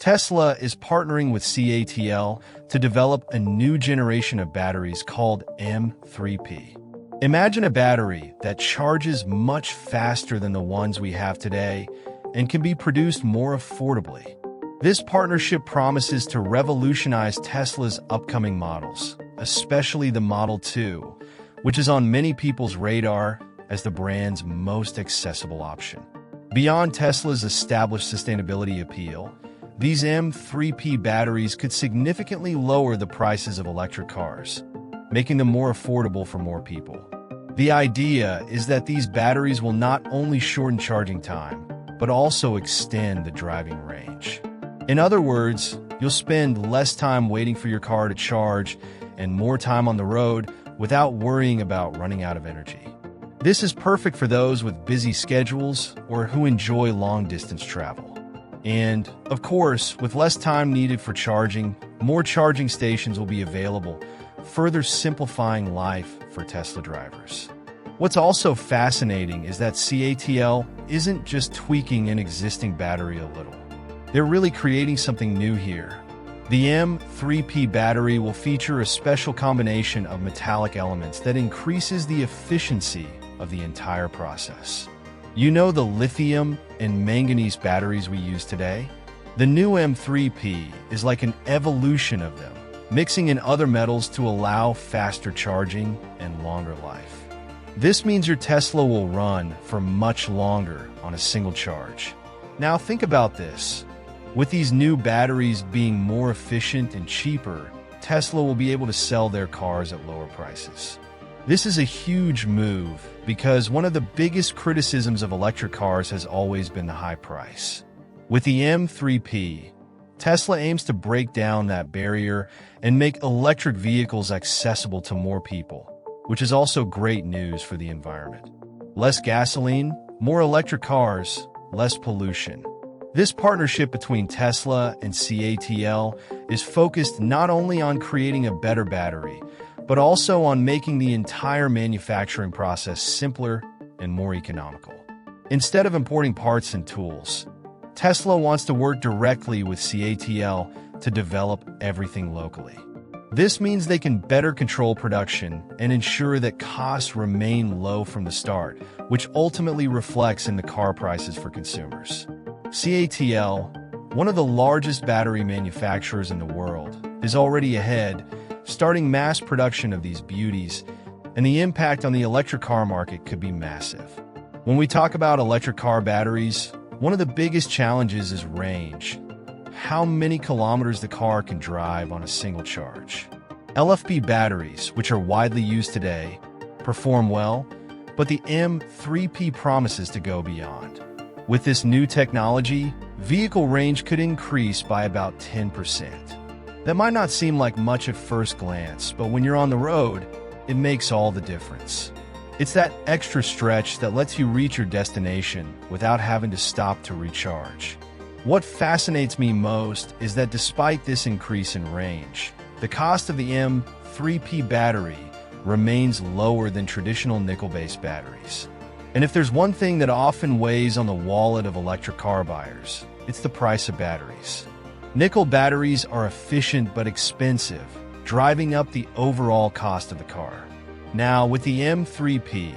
Tesla is partnering with CATL to develop a new generation of batteries called M3P. Imagine a battery that charges much faster than the ones we have today and can be produced more affordably. This partnership promises to revolutionize Tesla's upcoming models, especially the Model 2, which is on many people's radar as the brand's most accessible option. Beyond Tesla's established sustainability appeal, these M3P batteries could significantly lower the prices of electric cars, making them more affordable for more people. The idea is that these batteries will not only shorten charging time, but also extend the driving range. In other words, you'll spend less time waiting for your car to charge and more time on the road without worrying about running out of energy. This is perfect for those with busy schedules or who enjoy long-distance travel. And, of course, with less time needed for charging, more charging stations will be available, further simplifying life for Tesla drivers. What's also fascinating is that CATL isn't just tweaking an existing battery a little. They're really creating something new here. The M3P battery will feature a special combination of metallic elements that increases the efficiency of the entire process. You know the lithium and manganese batteries we use today? The new M3P is like an evolution of them, mixing in other metals to allow faster charging and longer life. This means your Tesla will run for much longer on a single charge. Now think about this. With these new batteries being more efficient and cheaper, Tesla will be able to sell their cars at lower prices. This is a huge move because one of the biggest criticisms of electric cars has always been the high price. With the M3P, Tesla aims to break down that barrier and make electric vehicles accessible to more people, which is also great news for the environment. Less gasoline, more electric cars, less pollution. This partnership between Tesla and CATL is focused not only on creating a better battery, but also on making the entire manufacturing process simpler and more economical. Instead of importing parts and tools, Tesla wants to work directly with CATL to develop everything locally. This means they can better control production and ensure that costs remain low from the start, which ultimately reflects in the car prices for consumers. CATL, one of the largest battery manufacturers in the world, is already ahead, starting mass production of these beauties, and the impact on the electric car market could be massive. When we talk about electric car batteries, one of the biggest challenges is range. How many kilometers the car can drive on a single charge. LFP batteries, which are widely used today, perform well, but the M3P promises to go beyond. With this new technology, vehicle range could increase by about 10%. That might not seem like much at first glance, but when you're on the road, it makes all the difference. It's that extra stretch that lets you reach your destination without having to stop to recharge. What fascinates me most is that despite this increase in range, the cost of the M3P battery remains lower than traditional nickel-based batteries. And if there's one thing that often weighs on the wallet of electric car buyers, it's the price of batteries. Nickel batteries are efficient but expensive, driving up the overall cost of the car. Now, with the M3P,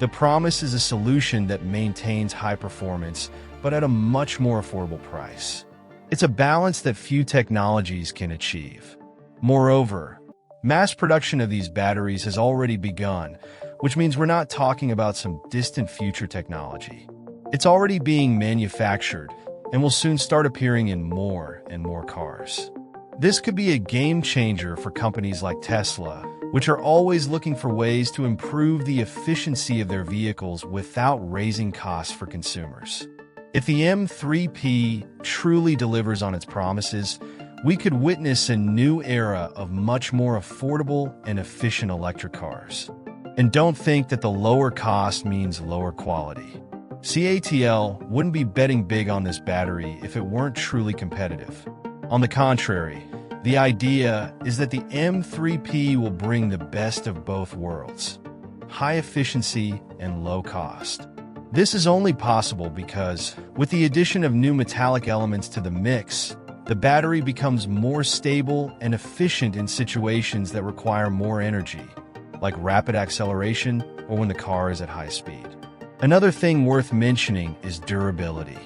the promise is a solution that maintains high performance, but at a much more affordable price. It's a balance that few technologies can achieve. Moreover, mass production of these batteries has already begun, which means we're not talking about some distant future technology. It's already being manufactured and will soon start appearing in more and more cars. This could be a game changer for companies like Tesla, which are always looking for ways to improve the efficiency of their vehicles without raising costs for consumers. If the M3P truly delivers on its promises, we could witness a new era of much more affordable and efficient electric cars. And don't think that the lower cost means lower quality. CATL wouldn't be betting big on this battery if it weren't truly competitive. On the contrary, the idea is that the M3P will bring the best of both worlds: high efficiency and low cost. This is only possible because, with the addition of new metallic elements to the mix, The battery becomes more stable and efficient in situations that require more energy, like rapid acceleration or when the car is at high speed. Another thing worth mentioning is durability.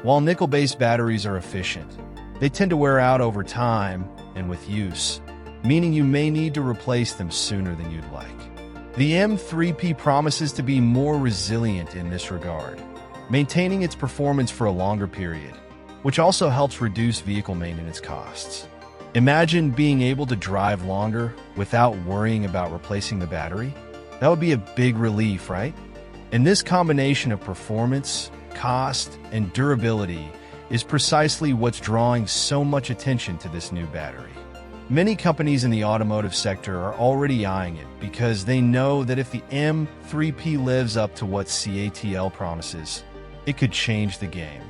While nickel-based batteries are efficient, they tend to wear out over time and with use, meaning you may need to replace them sooner than you'd like. The M3P promises to be more resilient in this regard, maintaining its performance for a longer period, which also helps reduce vehicle maintenance costs. Imagine being able to drive longer without worrying about replacing the battery. That would be a big relief, right? And this combination of performance, cost, and durability is precisely what's drawing so much attention to this new battery. Many companies in the automotive sector are already eyeing it because they know that if the M3P lives up to what CATL promises, it could change the game.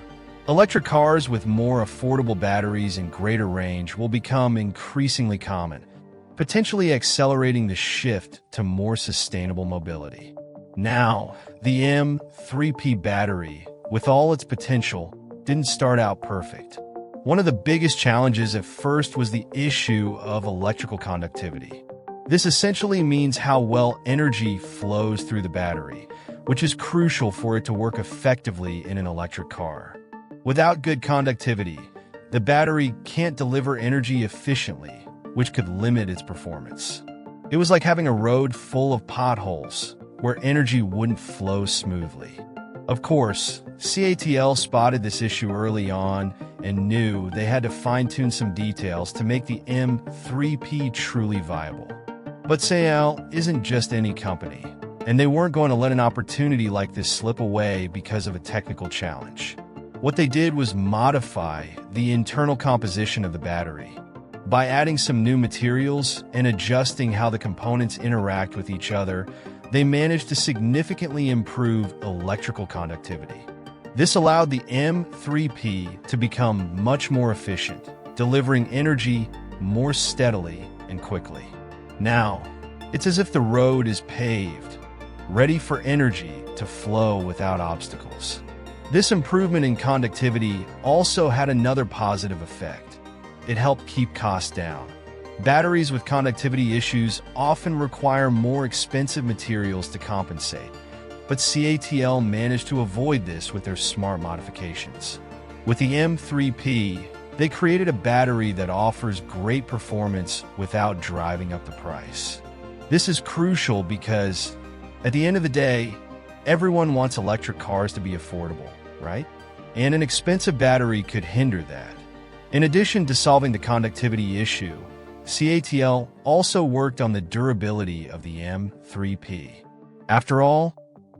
Electric cars with more affordable batteries and greater range will become increasingly common, potentially accelerating the shift to more sustainable mobility. Now, the M3P battery, with all its potential, didn't start out perfect. One of the biggest challenges at first was the issue of electrical conductivity. This essentially means how well energy flows through the battery, which is crucial for it to work effectively in an electric car. Without good conductivity, the battery can't deliver energy efficiently, which could limit its performance. It was like having a road full of potholes, where energy wouldn't flow smoothly. Of course, CATL spotted this issue early on and knew they had to fine-tune some details to make the M3P truly viable. But CATL isn't just any company, and they weren't going to let an opportunity like this slip away because of a technical challenge. What they did was modify the internal composition of the battery. By adding some new materials and adjusting how the components interact with each other, they managed to significantly improve electrical conductivity. This allowed the M3P to become much more efficient, delivering energy more steadily and quickly. Now, it's as if the road is paved, ready for energy to flow without obstacles. This improvement in conductivity also had another positive effect. It helped keep costs down. Batteries with conductivity issues often require more expensive materials to compensate, but CATL managed to avoid this with their smart modifications. With the M3P, they created a battery that offers great performance without driving up the price. This is crucial because, at the end of the day, everyone wants electric cars to be affordable, right? And an expensive battery could hinder that. In addition to solving the conductivity issue, CATL also worked on the durability of the M3P. After all,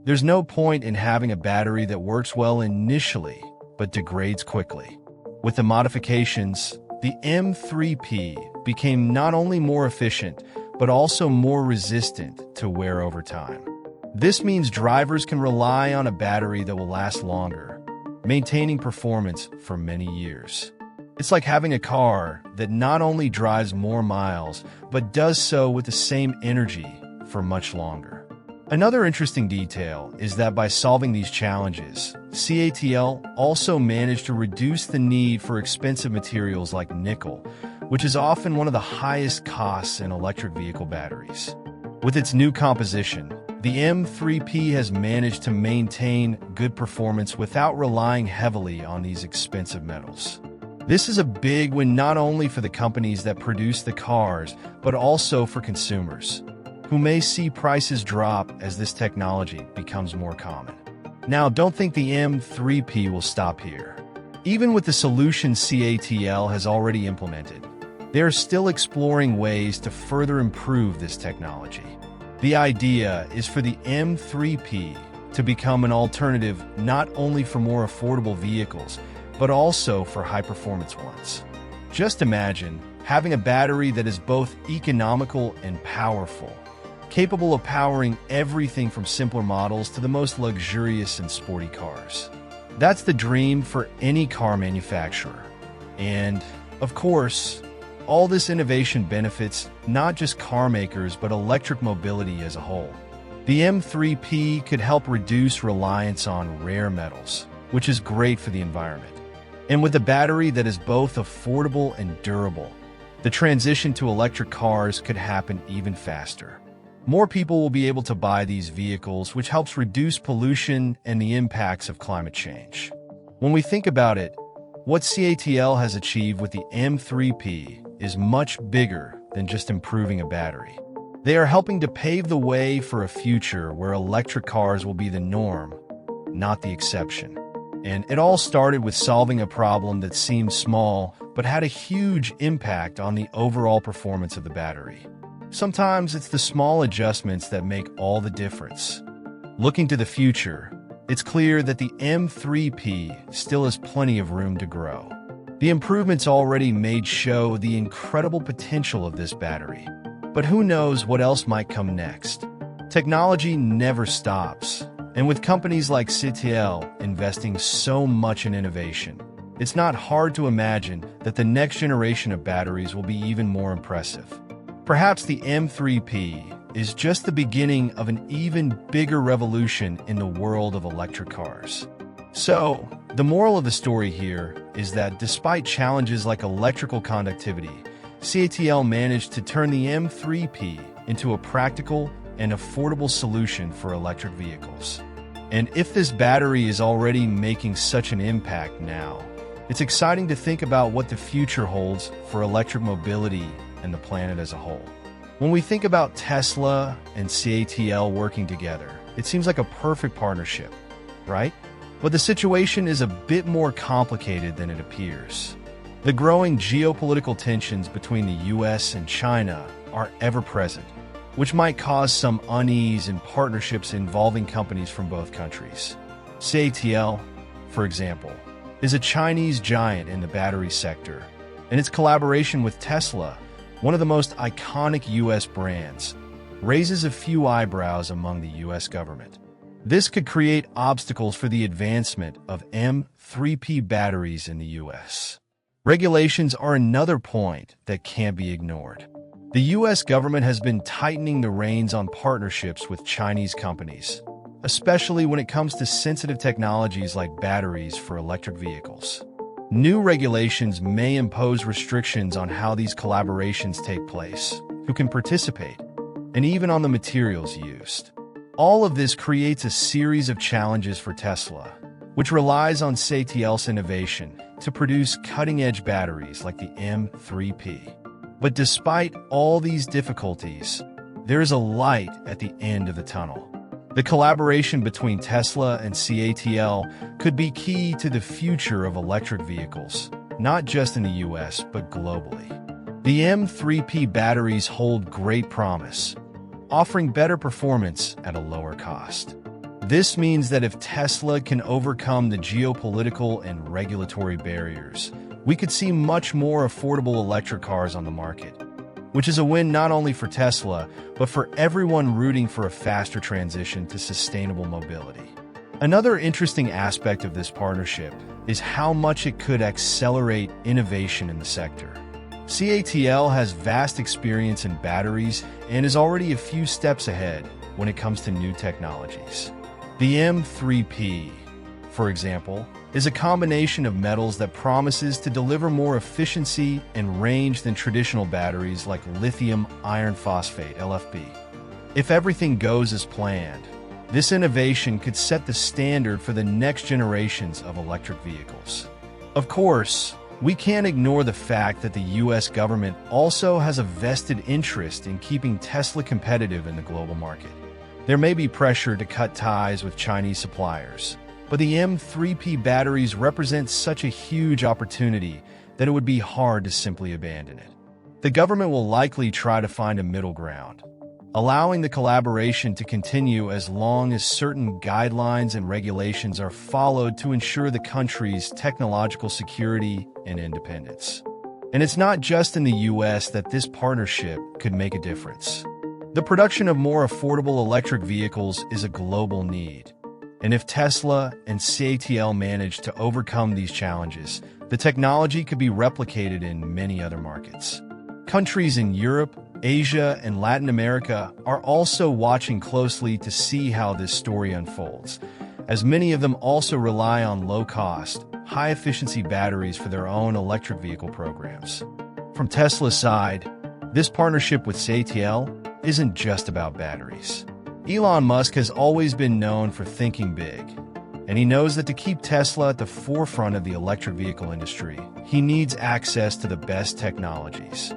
there's no point in having a battery that works well initially but degrades quickly. With the modifications, the M3P became not only more efficient but also more resistant to wear over time. This means drivers can rely on a battery that will last longer, maintaining performance for many years. It's like having a car that not only drives more miles, but does so with the same energy for much longer. Another interesting detail is that by solving these challenges, CATL also managed to reduce the need for expensive materials like nickel, which is often one of the highest costs in electric vehicle batteries. With its new composition, the M3P has managed to maintain good performance without relying heavily on these expensive metals. This is a big win not only for the companies that produce the cars, but also for consumers, who may see prices drop as this technology becomes more common. Now, don't think the M3P will stop here. Even with the solutions CATL has already implemented, they are still exploring ways to further improve this technology. The idea is for the M3P to become an alternative not only for more affordable vehicles, but also for high-performance ones. Just imagine having a battery that is both economical and powerful, capable of powering everything from simpler models to the most luxurious and sporty cars. That's the dream for any car manufacturer. And, of course, all this innovation benefits not just car makers but electric mobility as a whole. The M3P could help reduce reliance on rare metals, which is great for the environment. And with a battery that is both affordable and durable, the transition to electric cars could happen even faster. More people will be able to buy these vehicles, which helps reduce pollution and the impacts of climate change. When we think about it, what CATL has achieved with the M3P is much bigger than just improving a battery. They are helping to pave the way for a future where electric cars will be the norm, not the exception. And it all started with solving a problem that seemed small but had a huge impact on the overall performance of the battery. Sometimes it's the small adjustments that make all the difference. Looking to the future, it's clear that the M3P still has plenty of room to grow. The improvements already made show the incredible potential of this battery. But who knows what else might come next? Technology never stops, and with companies like CATL investing so much in innovation, it's not hard to imagine that the next generation of batteries will be even more impressive. Perhaps the M3P is just the beginning of an even bigger revolution in the world of electric cars. So, the moral of the story here is that despite challenges like electrical conductivity, CATL managed to turn the M3P into a practical and affordable solution for electric vehicles. And if this battery is already making such an impact now, it's exciting to think about what the future holds for electric mobility and the planet as a whole. When we think about Tesla and CATL working together, it seems like a perfect partnership, right? But the situation is a bit more complicated than it appears. The growing geopolitical tensions between the US and China are ever present, which might cause some unease in partnerships involving companies from both countries. CATL, for example, is a Chinese giant in the battery sector, and its collaboration with Tesla, one of the most iconic US brands, raises a few eyebrows among the US government. This could create obstacles for the advancement of M3P batteries in the US. Regulations are another point that can't be ignored. The US government has been tightening the reins on partnerships with Chinese companies, especially when it comes to sensitive technologies like batteries for electric vehicles. New regulations may impose restrictions on how these collaborations take place, who can participate, and even on the materials used. All of this creates a series of challenges for Tesla, which relies on CATL's innovation to produce cutting-edge batteries like the M3P. But despite all these difficulties, there is a light at the end of the tunnel. The collaboration between Tesla and CATL could be key to the future of electric vehicles, not just in the US, but globally. The M3P batteries hold great promise, offering better performance at a lower cost. This means that if Tesla can overcome the geopolitical and regulatory barriers, we could see much more affordable electric cars on the market, which is a win not only for Tesla, but for everyone rooting for a faster transition to sustainable mobility. Another interesting aspect of this partnership is how much it could accelerate innovation in the sector. CATL has vast experience in batteries and is already a few steps ahead when it comes to new technologies. The M3P, for example, is a combination of metals that promises to deliver more efficiency and range than traditional batteries like lithium iron phosphate (LFP). If everything goes as planned, this innovation could set the standard for the next generations of electric vehicles. Of course, we can't ignore the fact that the US government also has a vested interest in keeping Tesla competitive in the global market. There may be pressure to cut ties with Chinese suppliers, but the M3P batteries represent such a huge opportunity that it would be hard to simply abandon it. The government will likely try to find a middle ground, allowing the collaboration to continue as long as certain guidelines and regulations are followed to ensure the country's technological security and independence. And it's not just in the US that this partnership could make a difference. The production of more affordable electric vehicles is a global need. And if Tesla and CATL manage to overcome these challenges, the technology could be replicated in many other markets. Countries in Europe, Asia, and Latin America are also watching closely to see how this story unfolds, as many of them also rely on low-cost, high-efficiency batteries for their own electric vehicle programs. From Tesla's side, this partnership with CATL isn't just about batteries. Elon Musk has always been known for thinking big, and he knows that to keep Tesla at the forefront of the electric vehicle industry, he needs access to the best technologies.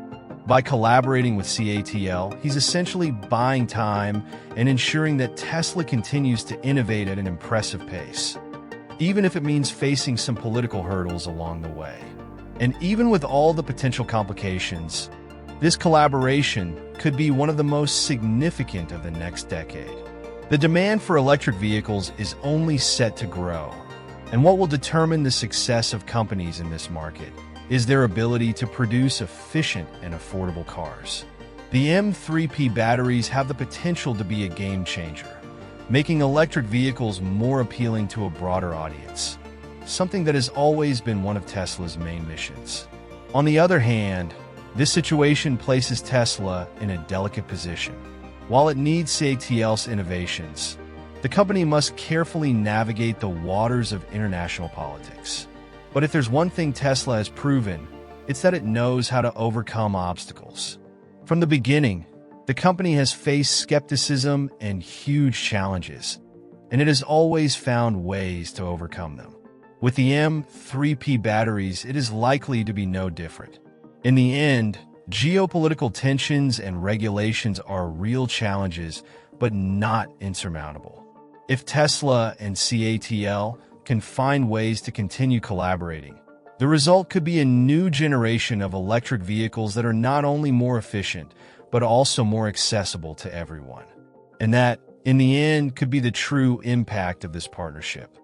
By collaborating with CATL, he's essentially buying time and ensuring that Tesla continues to innovate at an impressive pace, even if it means facing some political hurdles along the way. And even with all the potential complications, this collaboration could be one of the most significant of the next decade. The demand for electric vehicles is only set to grow, and what will determine the success of companies in this market is their ability to produce efficient and affordable cars. The M3P batteries have the potential to be a game changer, making electric vehicles more appealing to a broader audience, something that has always been one of Tesla's main missions. On the other hand, this situation places Tesla in a delicate position. While it needs CATL's innovations, the company must carefully navigate the waters of international politics. But if there's one thing Tesla has proven, it's that it knows how to overcome obstacles. From the beginning, the company has faced skepticism and huge challenges, and it has always found ways to overcome them. With the M3P batteries, it is likely to be no different. In the end, geopolitical tensions and regulations are real challenges, but not insurmountable. If Tesla and CATL can find ways to continue collaborating, the result could be a new generation of electric vehicles that are not only more efficient, but also more accessible to everyone. And that, in the end, could be the true impact of this partnership.